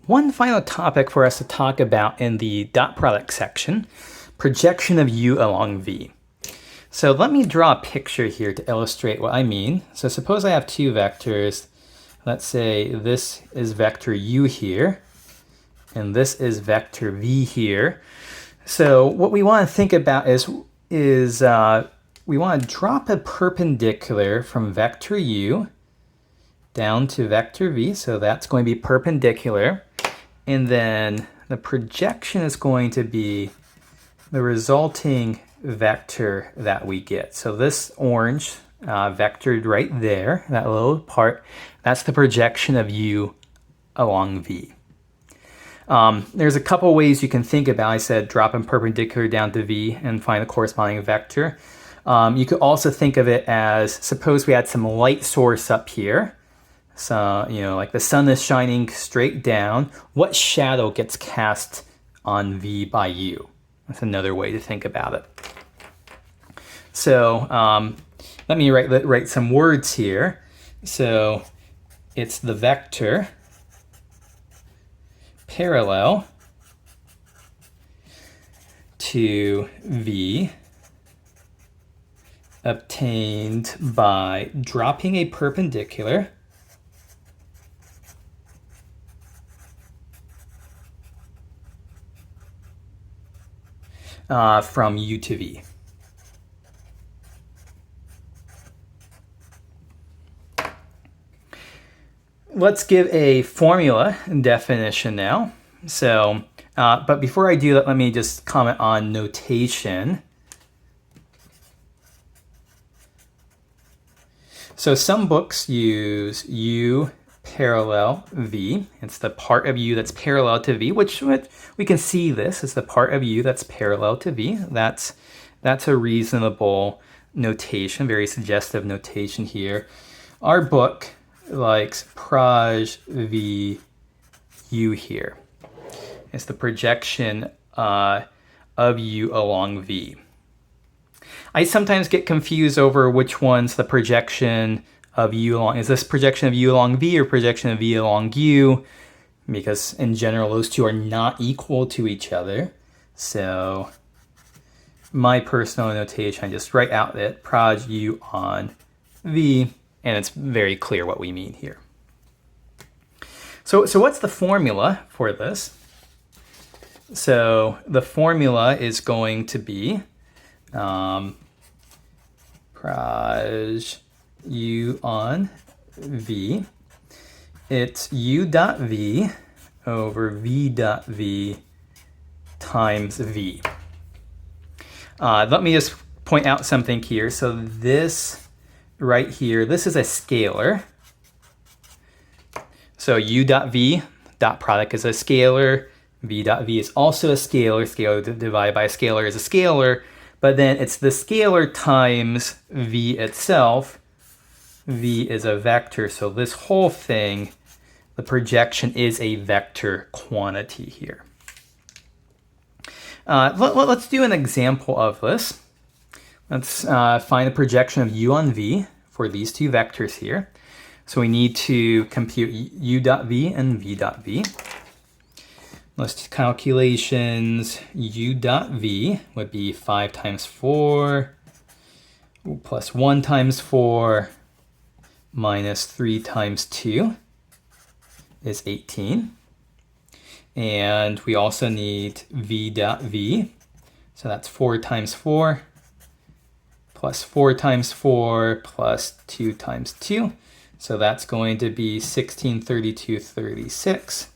One final topic for us to talk about in the dot product section, projection of u along v. So let me draw a picture here to illustrate what I mean. So suppose I have two vectors. Let's say this is vector u here, and this is vector v here. So what we want to think about is we want to drop a perpendicular from vector u down to vector v. So that's going to be perpendicular. And then the projection is going to be the resulting vector that we get. So this orange vectored right there, that little part, that's the projection of u along v. There's a couple ways you can think about. I said drop a perpendicular down to v and find the corresponding vector. You could also think of it as, suppose we had some light source up here. So, like the sun is shining straight down. What shadow gets cast on v by u? That's another way to think about it. So let me write some words here. So it's the vector parallel to v obtained by dropping a perpendicular from u to v. Let's give a formula definition now. So, but before I do that, let me just comment on notation. So some books use u parallel v. It's the part of u that's parallel to v, which we can see this is the part of u that's parallel to v. That's a reasonable notation, very suggestive notation here. Our book likes proj v u here. It's the projection of u along v. I sometimes get confused over which one's the projection of u along. Is this projection of u along v or projection of v along u? Because in general, those two are not equal to each other. So my personal notation, I just write out that proj u on v, and it's very clear what we mean here. So what's the formula for this? So the formula is going to be proj u on v. It's u dot v over v dot v times v. Let me just point out something here. So this right here, this is a scalar. So u dot v, dot product is a scalar. V dot v is also a scalar. Scalar divided by a scalar is a scalar. But then it's the scalar times v itself. V is a vector, so this whole thing, the projection is a vector quantity here. Let's do an example of this. Let's find the projection of u on v for these two vectors here. So we need to compute u dot v and v dot v. Let's do calculations. U dot v would be 5 times 4 plus 1 times 4 minus 3 times 2 is 18. And we also need v dot v. So that's 4 times 4 plus 4 times 4 plus 2 times 2. So that's going to be 16, 32, 36.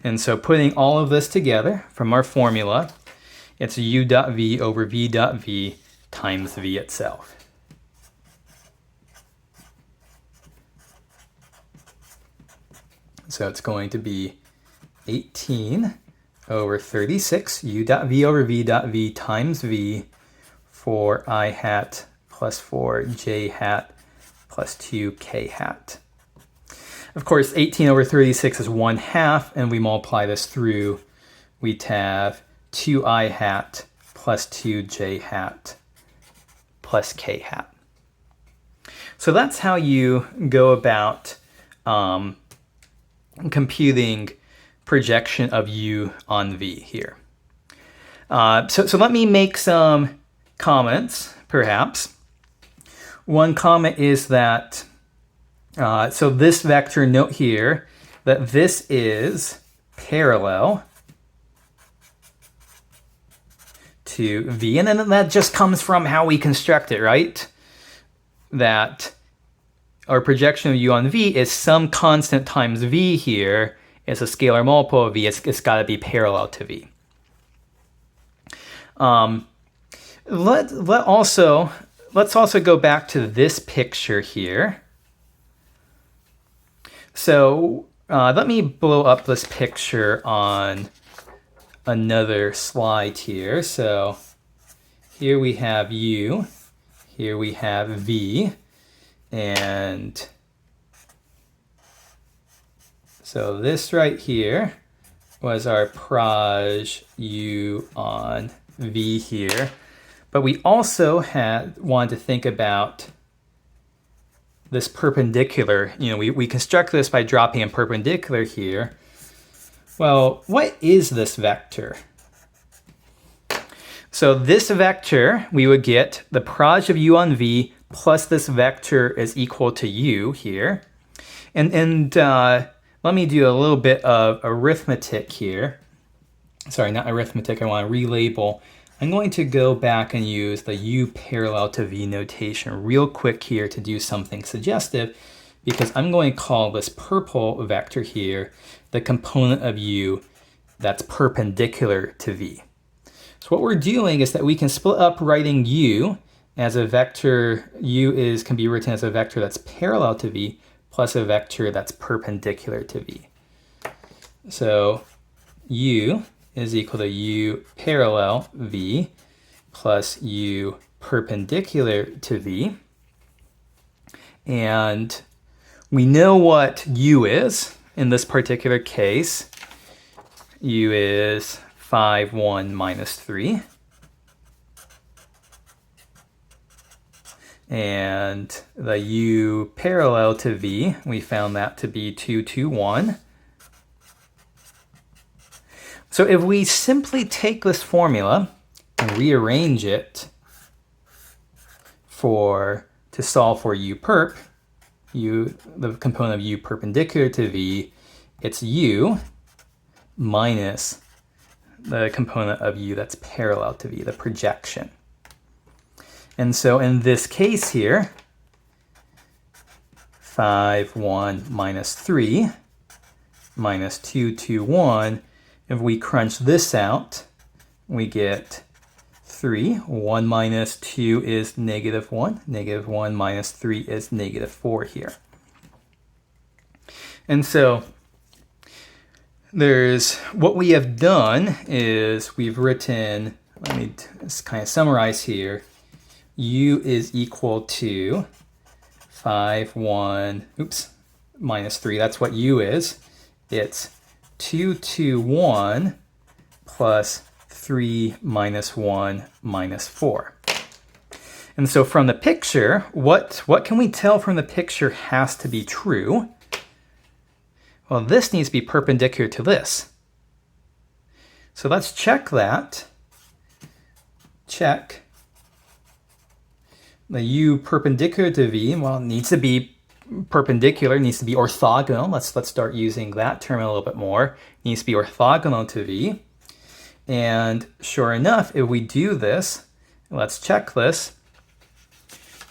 And so putting all of this together from our formula, it's u dot v over v dot v times v itself. So it's going to be 18 over 36, u dot v over v dot v times v for I hat plus 4 j hat plus 2 k hat. Of course, 18 over 36 is 1/2, and we multiply this through, we'd have 2i hat plus 2j hat plus k hat. So that's how you go about computing projection of u on v here. So let me make some comments, perhaps. One comment is that, so this vector, note here that this is parallel to v, and then that just comes from how we construct it, right? That our projection of u on v is some constant times v here. It's a scalar multiple of v. It's got to be parallel to v. Let's also go back to this picture here. So let me blow up this picture on another slide here. So here we have u, here we have v, and so this right here was our proj u on v here. But we also wanted to think about this perpendicular. We construct this by dropping a perpendicular here. Well, what is this vector? So this vector, we would get the proj of u on v plus this vector is equal to u here. And let me do a little bit of arithmetic here. Sorry, not arithmetic, I want to relabel. I'm going to go back and use the u parallel to v notation real quick here to do something suggestive, because I'm going to call this purple vector here the component of u that's perpendicular to v. So what we're doing is that we can split up writing u as a vector. Can be written as a vector that's parallel to v plus a vector that's perpendicular to v. So u is equal to u parallel v plus u perpendicular to v. And we know what u is in this particular case. U is 5, 1, minus 3. And the u parallel to v, we found that to be 2, 2, 1. So if we simply take this formula and rearrange it to solve for u perp, the component of u perpendicular to v, it's u minus the component of u that's parallel to v, the projection. And so in this case here, 5, 1, minus 3, minus 2, 2, 1, if we crunch this out, we get 3. 1 minus 2 is negative 1. Negative 1 minus 3 is negative 4 here. And so what we have done is we've written, let me just kind of summarize here, u is equal to 5, 1, minus 3. That's what u is. It's 2, 2, 1 plus 3 minus 1 minus 4. And so from the picture, what can we tell from the picture has to be true? Well, this needs to be perpendicular to this. So let's check that. Check. The u perpendicular to v, well, it needs to be perpendicular, needs to be orthogonal. Let's start using that term a little bit more. It needs to be orthogonal to v. And sure enough, if we do this, let's check this.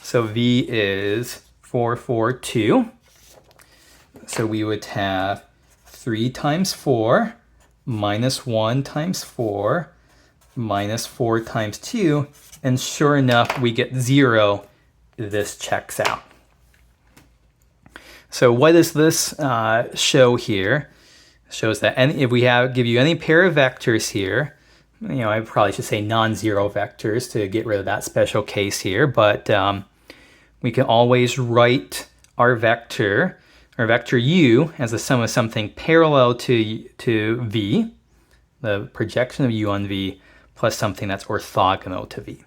So v is 4, 4, 2. So we would have 3 times 4 minus 1 times 4 minus 4 times 2. And sure enough, we get 0. This checks out. So what does this show here? It shows that if we give you any pair of vectors here, I probably should say non-zero vectors to get rid of that special case here, but we can always write our vector u as the sum of something parallel to v, the projection of u on v, plus something that's orthogonal to v.